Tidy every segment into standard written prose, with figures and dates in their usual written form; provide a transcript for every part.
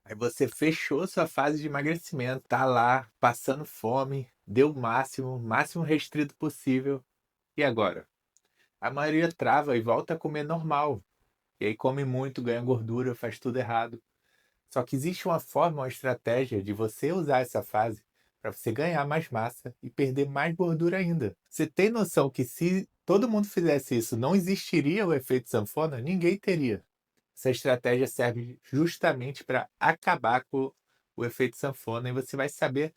Aí você fechou sua fase de emagrecimento, tá lá passando fome, deu o máximo restrito possível. E agora? A maioria trava e volta a comer normal. E aí come muito, ganha gordura, faz tudo errado. Só que existe uma forma, uma estratégia de você usar essa fase para você ganhar mais massa e perder mais gordura ainda. Você tem noção que se todo mundo fizesse isso, não existiria o efeito sanfona? Ninguém teria. Essa estratégia serve justamente para acabar com o efeito sanfona e você vai saber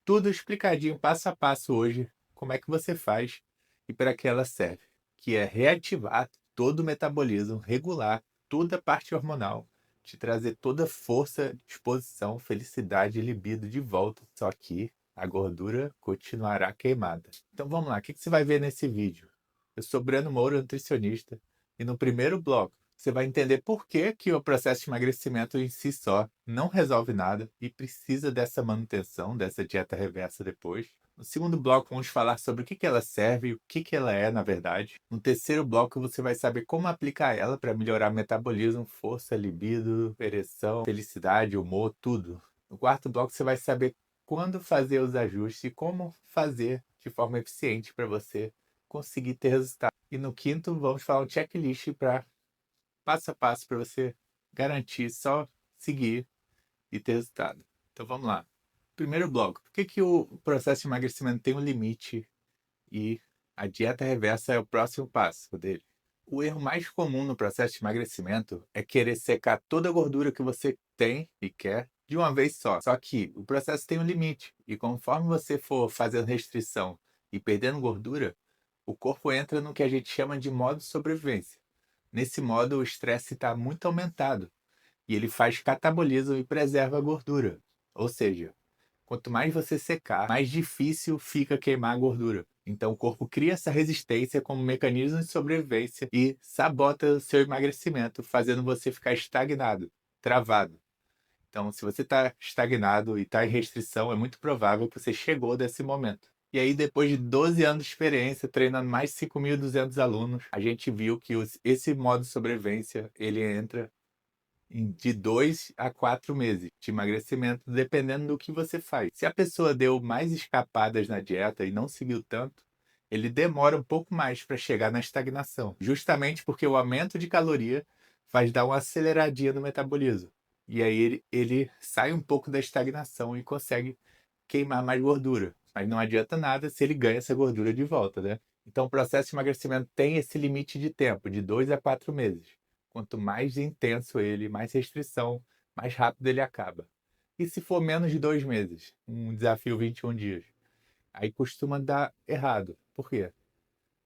tudo explicadinho, passo a passo hoje, como é que você faz e para que ela serve, que é reativar todo o metabolismo, regular toda a parte hormonal, te trazer toda a força, disposição, felicidade e libido de volta. Só que a gordura continuará queimada. Então vamos lá, o que você vai ver nesse vídeo? Eu sou Breno Moura, nutricionista, e no primeiro bloco você vai entender por que, que o processo de emagrecimento em si só não resolve nada e precisa dessa manutenção, dessa dieta reversa depois. No segundo bloco, vamos falar sobre o que ela serve e o que ela é, na verdade. No terceiro bloco, você vai saber como aplicar ela para melhorar metabolismo, força, libido, ereção, felicidade, humor, tudo. No quarto bloco, você vai saber quando fazer os ajustes e como fazer de forma eficiente para você conseguir ter resultado. E no quinto, vamos falar um checklist para passo a passo para você garantir só seguir e ter resultado. Então vamos lá. Primeiro bloco. Por que, que o processo de emagrecimento tem um limite e a dieta reversa é o próximo passo dele? O erro mais comum no processo de emagrecimento é querer secar toda a gordura que você tem e quer de uma vez só. Só que o processo tem um limite e conforme você for fazendo restrição e perdendo gordura, o corpo entra no que a gente chama de modo sobrevivência. Nesse modo, o estresse está muito aumentado e ele faz catabolismo e preserva a gordura. Ou seja, quanto mais você secar, mais difícil fica queimar a gordura. Então, o corpo cria essa resistência como mecanismo de sobrevivência e sabota o seu emagrecimento, fazendo você ficar estagnado, travado. Então, se você está estagnado e está em restrição, é muito provável que você chegou desse momento. E aí, depois de 12 anos de experiência, treinando mais de 5.200 alunos, a gente viu que esse modo de sobrevivência, ele entra de 2 a 4 meses de emagrecimento, dependendo do que você faz. Se a pessoa deu mais escapadas na dieta e não seguiu tanto, ele demora um pouco mais para chegar na estagnação, justamente porque o aumento de caloria faz dar uma aceleradinha no metabolismo. E aí ele sai um pouco da estagnação e consegue queimar mais gordura. Mas não adianta nada se ele ganha essa gordura de volta, né? Então o processo de emagrecimento tem esse limite de tempo, de 2 a 4 meses. Quanto mais intenso ele, mais restrição, mais rápido ele acaba. E se for menos de 2 meses, um desafio 21 dias, aí costuma dar errado. Por quê?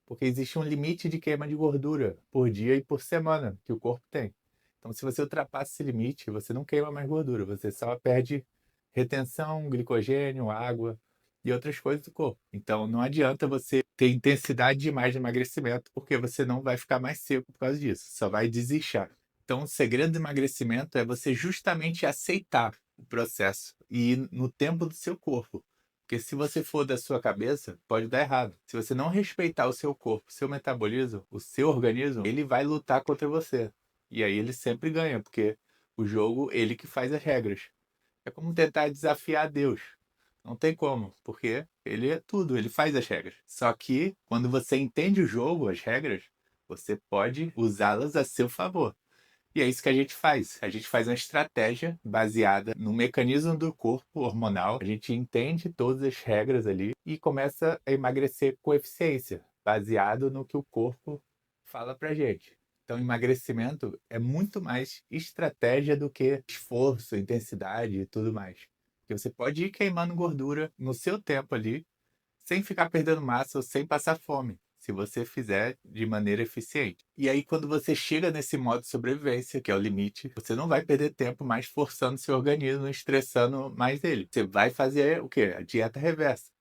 Porque existe um limite de queima de gordura por dia e por semana que o corpo tem. Então, se você ultrapassa esse limite, você não queima mais gordura, você só perde retenção, glicogênio, água e outras coisas do corpo. Então, não adianta você ter intensidade demais de emagrecimento, porque você não vai ficar mais seco por causa disso, só vai desinchar. Então, o segredo do emagrecimento é você justamente aceitar o processo e ir no tempo do seu corpo. Porque se você for da sua cabeça, pode dar errado. Se você não respeitar o seu corpo, o seu metabolismo, o seu organismo, ele vai lutar contra você. E aí ele sempre ganha, porque o jogo, ele que faz as regras. É como tentar desafiar Deus. Não tem como, porque ele é tudo, ele faz as regras. Só que quando você entende o jogo, as regras, você pode usá-las a seu favor. E é isso que a gente faz. A gente faz uma estratégia baseada no mecanismo do corpo hormonal. A gente entende todas as regras ali e começa a emagrecer com eficiência, baseado no que o corpo fala pra gente. Então, emagrecimento é muito mais estratégia do que esforço, intensidade e tudo mais. Porque você pode ir queimando gordura no seu tempo ali, sem ficar perdendo massa ou sem passar fome, se você fizer de maneira eficiente. E aí, quando você chega nesse modo de sobrevivência, que é o limite, você não vai perder tempo mais forçando seu organismo, estressando mais ele. Você vai fazer o quê? A dieta reversa.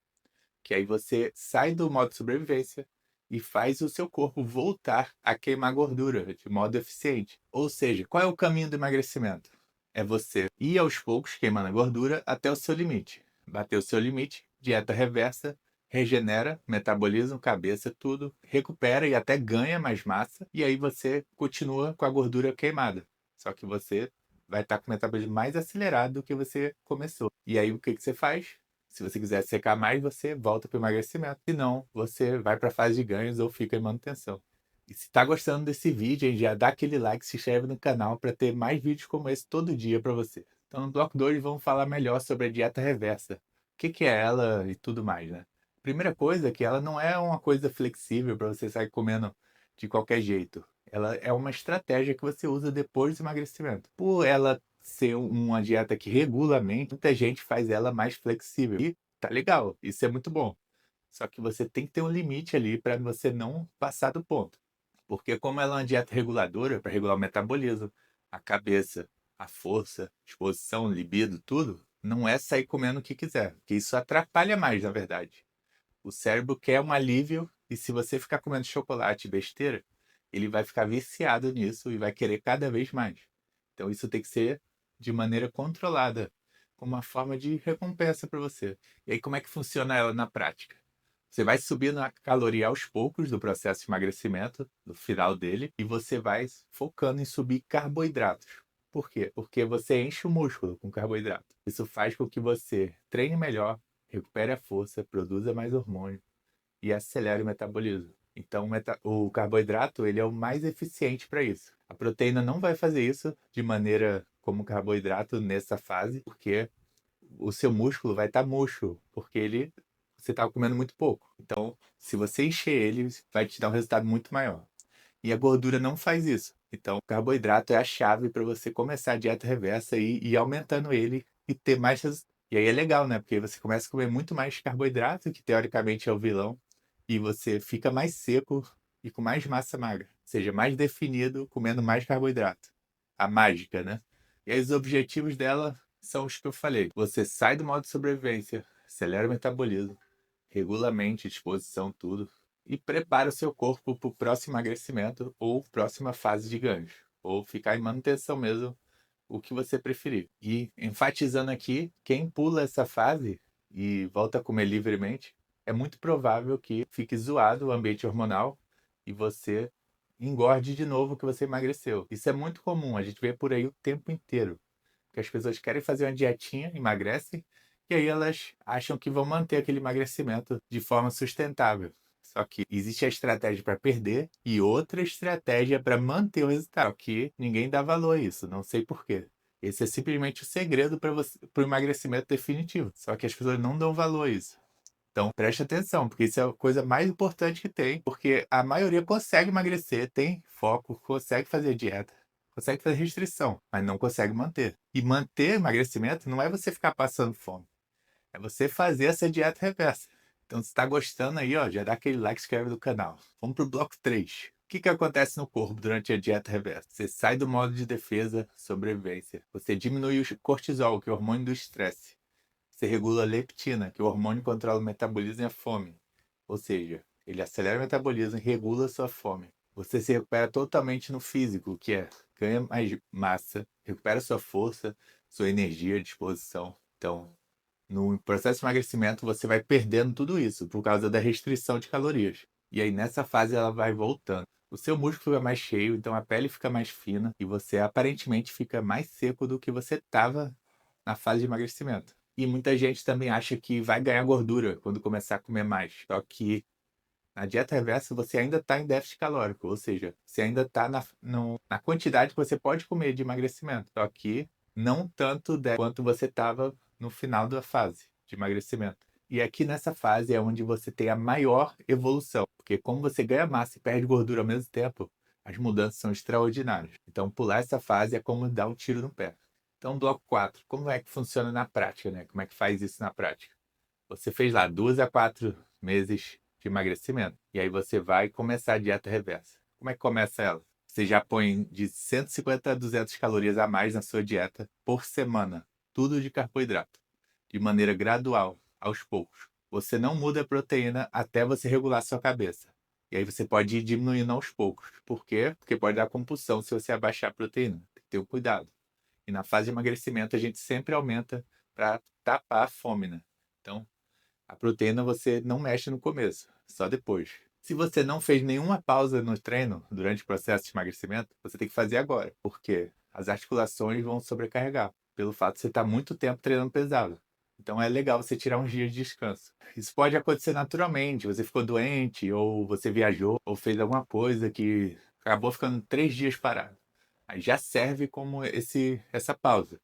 Que aí você sai do modo de sobrevivência e faz o seu corpo voltar a queimar gordura de modo eficiente. Ou seja, qual é o caminho do emagrecimento? É você ir aos poucos queimando a gordura até o seu limite. Bater o seu limite, dieta reversa, regenera, metabolismo, cabeça, tudo, recupera e até ganha mais massa, e aí você continua com a gordura queimada. Só que você vai estar com o metabolismo mais acelerado do que você começou. E aí o que que você faz? Se você quiser secar mais, você volta para o emagrecimento. Se não, você vai para a fase de ganhos ou fica em manutenção. E se está gostando desse vídeo, hein, já dá aquele like, se inscreve no canal para ter mais vídeos como esse todo dia para você. Então, no bloco 2, vamos falar melhor sobre a dieta reversa. O que que é ela e tudo mais, né? Primeira coisa é que ela não é uma coisa flexível para você sair comendo de qualquer jeito. Ela é uma estratégia que você usa depois do emagrecimento. Por ela ser uma dieta que regula a mente, muita gente faz ela mais flexível. E tá legal, isso é muito bom. Só que você tem que ter um limite ali para você não passar do ponto. Porque como ela é uma dieta reguladora, para regular o metabolismo, a cabeça, a força, disposição, libido, tudo, não é sair comendo o que quiser, porque isso atrapalha mais, na verdade. O cérebro quer um alívio e se você ficar comendo chocolate e besteira, ele vai ficar viciado nisso e vai querer cada vez mais. Então isso tem que ser de maneira controlada, como uma forma de recompensa para você. E aí como é que funciona ela na prática? Você vai subindo a caloria aos poucos do processo de emagrecimento, no final dele, e você vai focando em subir carboidratos. Por quê? Porque você enche o músculo com carboidrato. Isso faz com que você treine melhor, recupere a força, produza mais hormônio e acelere o metabolismo. Então, o carboidrato ele é o mais eficiente para isso. A proteína não vai fazer isso de maneira como carboidrato nessa fase, porque o seu músculo vai estar murcho, porque você está comendo muito pouco. Então, se você encher ele, vai te dar um resultado muito maior. E a gordura não faz isso. Então, o carboidrato é a chave para você começar a dieta reversa e ir aumentando ele e ter mais resultado. E aí é legal, né? Porque você começa a comer muito mais carboidrato, que teoricamente é o vilão, e você fica mais seco e com mais massa magra. Ou seja, mais definido, comendo mais carboidrato. A mágica, né? E aí os objetivos dela são os que eu falei. Você sai do modo de sobrevivência, acelera o metabolismo, regula a mente, disposição, tudo e prepara o seu corpo para o próximo emagrecimento ou próxima fase de ganhos, ou ficar em manutenção mesmo, o que você preferir. E enfatizando aqui, quem pula essa fase e volta a comer livremente, é muito provável que fique zoado o ambiente hormonal e você engorde de novo o que você emagreceu. Isso é muito comum, a gente vê por aí o tempo inteiro. Que as pessoas querem fazer uma dietinha, emagrecem, e aí elas acham que vão manter aquele emagrecimento de forma sustentável. Só que existe a estratégia para perder e outra estratégia para manter o resultado. Só que ninguém dá valor a isso, não sei por quê. Esse é simplesmente o segredo para o emagrecimento definitivo. Só que as pessoas não dão valor a isso. Então preste atenção, porque isso é a coisa mais importante que tem, porque a maioria consegue emagrecer, tem foco, consegue fazer dieta, consegue fazer restrição, mas não consegue manter. E manter emagrecimento não é você ficar passando fome, é você fazer essa dieta reversa. Então, se está gostando aí, ó, já dá aquele like, se inscreve no canal. Vamos para o bloco 3. O que que acontece no corpo durante a dieta reversa? Você sai do modo de defesa, sobrevivência. Você diminui o cortisol, que é o hormônio do estresse. Você regula a leptina, que é o hormônio que controla o metabolismo e a fome. Ou seja, ele acelera o metabolismo e regula a sua fome. Você se recupera totalmente no físico, que é ganha mais massa, recupera sua força, sua energia, disposição. Então, no processo de emagrecimento, você vai perdendo tudo isso por causa da restrição de calorias. E aí, nessa fase, ela vai voltando. O seu músculo fica mais cheio, então a pele fica mais fina e você aparentemente fica mais seco do que você estava na fase de emagrecimento. E muita gente também acha que vai ganhar gordura quando começar a comer mais. Só que na dieta reversa você ainda está em déficit calórico, ou seja, você ainda está na quantidade que você pode comer de emagrecimento. Só que não tanto quanto você estava no final da fase de emagrecimento. E aqui nessa fase é onde você tem a maior evolução, porque como você ganha massa e perde gordura ao mesmo tempo, as mudanças são extraordinárias. Então pular essa fase é como dar um tiro no pé. Então, bloco 4, como é que funciona na prática, né? Como é que faz isso na prática? Você fez lá 2 a 4 meses de emagrecimento. E aí você vai começar a dieta reversa. Como é que começa ela? Você já põe de 150 a 200 calorias a mais na sua dieta por semana. Tudo de carboidrato. De maneira gradual, aos poucos. Você não muda a proteína até você regular sua cabeça. E aí você pode ir diminuindo aos poucos. Por quê? Porque pode dar compulsão se você abaixar a proteína. Tem que ter um cuidado. E na fase de emagrecimento a gente sempre aumenta para tapar a fome, né? Então, a proteína você não mexe no começo, só depois. Se você não fez nenhuma pausa no treino durante o processo de emagrecimento, você tem que fazer agora. Por quê? as articulações vão sobrecarregar, pelo fato de você estar muito tempo treinando pesado. Então é legal você tirar uns dias de descanso. Isso pode acontecer naturalmente, você ficou doente, ou você viajou, ou fez alguma coisa que acabou ficando 3 dias parado. Aí já serve como essa pausa.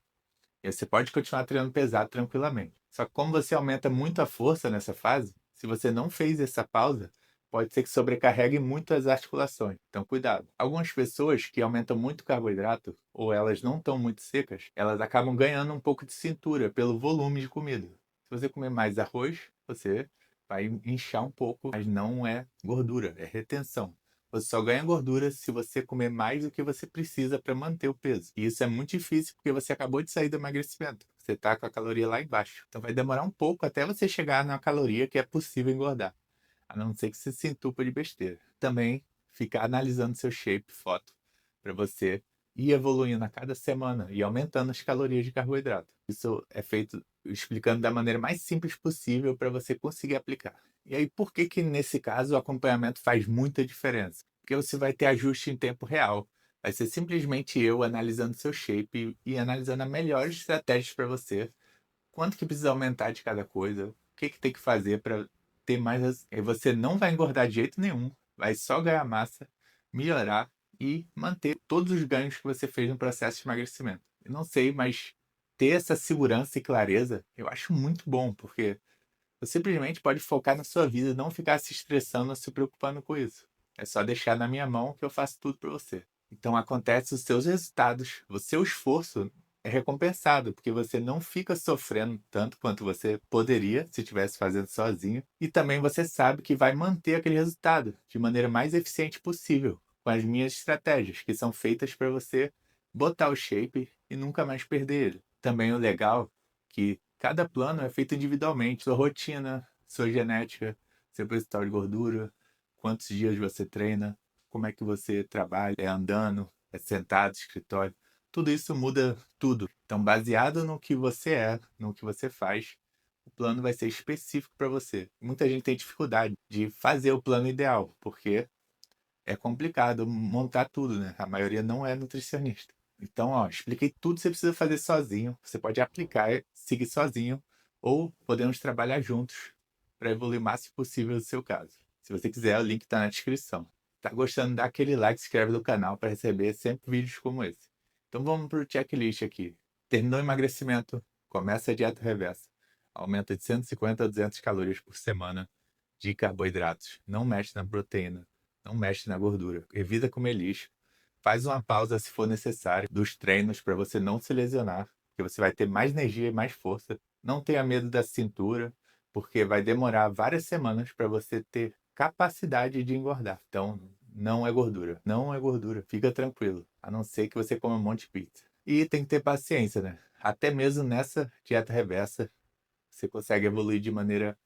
E aí você pode continuar treinando pesado tranquilamente. Só que como você aumenta muito a força nessa fase, se você não fez essa pausa, pode ser que sobrecarregue muito as articulações. Então, cuidado. Algumas pessoas que aumentam muito o carboidrato, ou elas não estão muito secas, elas acabam ganhando um pouco de cintura pelo volume de comida. Se você comer mais arroz, você vai inchar um pouco, mas não é gordura, é retenção. Você só ganha gordura se você comer mais do que você precisa para manter o peso. E isso é muito difícil porque você acabou de sair do emagrecimento. Você está com a caloria lá embaixo. Então vai demorar um pouco até você chegar na caloria que é possível engordar. A não ser que você se entupa de besteira. Também ficar analisando seu shape, foto, para você ir evoluindo a cada semana e aumentando as calorias de carboidrato. Isso é feito explicando da maneira mais simples possível para você conseguir aplicar. E aí, por que que nesse caso o acompanhamento faz muita diferença? Porque você vai ter ajuste em tempo real. Vai ser simplesmente eu analisando seu shape e analisando as melhores estratégias para você. Quanto que precisa aumentar de cada coisa? O que que tem que fazer para ter mais. E você não vai engordar de jeito nenhum. Vai só ganhar massa, melhorar e manter todos os ganhos que você fez no processo de emagrecimento. Eu não sei, mas ter essa segurança e clareza eu acho muito bom, porque você simplesmente pode focar na sua vida e não ficar se estressando ou se preocupando com isso. É só deixar na minha mão que eu faço tudo para você. Então acontece os seus resultados, o seu esforço é recompensado, porque você não fica sofrendo tanto quanto você poderia se estivesse fazendo sozinho, e também você sabe que vai manter aquele resultado de maneira mais eficiente possível, com as minhas estratégias, que são feitas para você botar o shape e nunca mais perder ele. Também o legal que cada plano é feito individualmente, sua rotina, sua genética, seu percentual de gordura, quantos dias você treina, como é que você trabalha, é andando, é sentado, escritório, tudo isso muda tudo. Então, baseado no que você é, no que você faz, o plano vai ser específico para você. Muita gente tem dificuldade de fazer o plano ideal, porque é complicado montar tudo, né? A maioria não é nutricionista. Então, ó, expliquei tudo que você precisa fazer sozinho. Você pode aplicar, seguir sozinho, ou podemos trabalhar juntos para evoluir o máximo possível no seu caso. Se você quiser, o link está na descrição. Tá gostando? Dá aquele like, se inscreve no canal para receber sempre vídeos como esse. Então vamos para o checklist aqui. Terminou o emagrecimento, começa a dieta reversa. Aumenta de 150 a 200 calorias por semana de carboidratos. Não mexe na proteína, não mexe na gordura. Evita comer lixo. Faz uma pausa se for necessário dos treinos para você não se lesionar, porque você vai ter mais energia e mais força. Não tenha medo da cintura, porque vai demorar várias semanas para você ter capacidade de engordar. Então, não é gordura. Não é gordura. Fica tranquilo. A não ser que você coma um monte de pizza. E tem que ter paciência, né? Até mesmo nessa dieta reversa, você consegue evoluir de maneira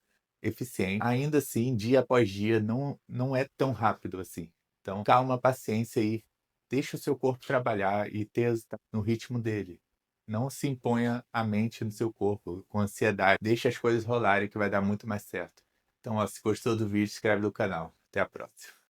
eficiente. Ainda assim, dia após dia, não é tão rápido assim. Então, calma, paciência aí. Deixa o seu corpo trabalhar e ter resultado no ritmo dele. Não se imponha a mente no seu corpo com ansiedade. Deixa as coisas rolarem que vai dar muito mais certo. Então, ó, se gostou do vídeo, se inscreve no canal. Até a próxima.